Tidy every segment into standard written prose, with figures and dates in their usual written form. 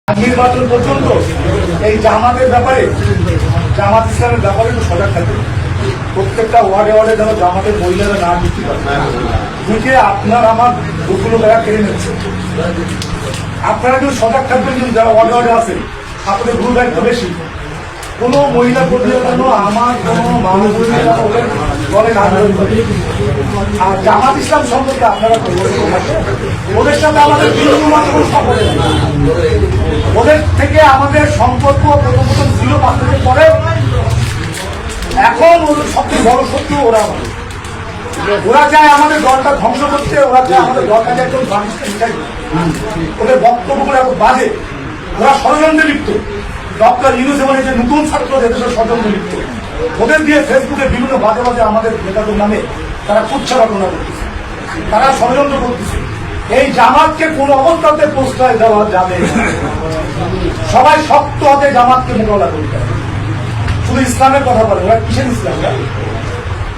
নির্বাচন পর্যন্ত এই জামাতের ব্যাপারে, জামাত ইসলামের ব্যাপারে একটু সজাগ থাকবে। প্রত্যেকটা ওয়ার্ডে ওয়ার্ডে যেন জামাতের মহিলারা না ঢুকতে পারে, ঢুকে আপনার আমার ভুলগুলো তারা কেড়ে নিচ্ছে। আপনারা কিন্তু সজাগ থাকবেন, কিন্তু যারা ওয়ার্ডে ওয়ার্ডে আছেন আপনাদের ভুল দায়িত্ব বেশি। কোনো মহিলা কর্মীর জন্য আমার কোনো মানুষ বলে না। আর জামাত ইসলাম সম্পর্কে আপনারা ওদের সাথে আমাদের ওদের থেকে আমাদের সম্পর্ক প্রথম ছিল 5 বছর পরে। এখন ওদের সবচেয়ে বড় শত্রু ওরা। ওরা চায় আমাদের দলটা ধ্বংস করতে, ওরা চায় আমাদের দলটাকে একদম মানুষকে শিখাই। ওদের বক্তব্যগুলো এত বাজে, ওরা ষড়যন্ত্রে লিপ্ত। ডক্টর ইউনুস এবং যে নতুন ছাত্র দেশের ষড়যন্ত্রে লিপ্ত। ওদের দিয়ে ফেসবুকে বিভিন্ন বাজে বাজে আমাদের নেতাদের নামে তারা কুচ্ছা রচনা করতেছে, তারা ষড়যন্ত্র করতেছে। এই জামাতকে কোন অবস্থাতে প্রশ্রয় দেওয়া যাবে? সবাই শক্ত হাতে জামাতকে মোকাবেলা করতে হবে। শুধু ইসলামের কথা বলে, ওরা কিসের ইসলাম?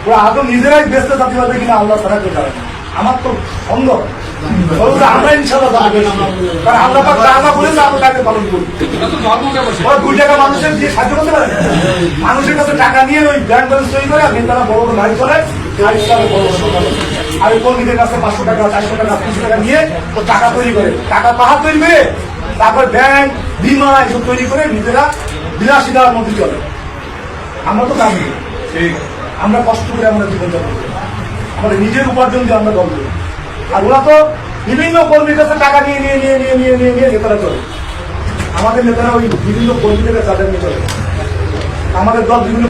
ওরা আদৌ নিজেরাই বেঁচতে থাকতে পারবে কিনা আল্লাহ তারা কেউ জানে না। আমার তো সন্দেহ। আমরা ইনশাল্লাহ কারণ আল্লাহ টাকা বলেছে আমরা তাকে পালন করি। ওরা 2 টাকা মানুষের দিয়ে সাহায্য করতে পারে। মানুষের কাছে টাকা নিয়ে ওই ব্যাংক ব্যালেন্স তৈরি করে, নেতারা বড় বড় গাড়ি চলে, আর ওই কর্মীদের কাছে 500 টাকা 400 টাকা 300 টাকা নিয়ে ও টাকা তৈরি করে, টাকা পাহাড় তৈরি করে, তারপর ব্যাংক বিমা এসব তৈরি করে নিজেরা বিলাসিতার মধ্যে চলে। আমরা তো কাজ করি, আমরা কষ্ট করে আমরা জীবনযাপন করি, আমাদের নিজের উপার্জন দিয়ে আমরা দল করি। আর ওরা তো বিভিন্ন কর্মীর কাছে টাকা নিয়ে নিয়ে নিয়ে নিয়ে নিয়ে নিয়ে নিয়ে নেতারা চলে। আমাদের নেতারা ওই বিভিন্ন কর্মীদের কাছে নিয়ে চলে। আমাদের দল বিভিন্ন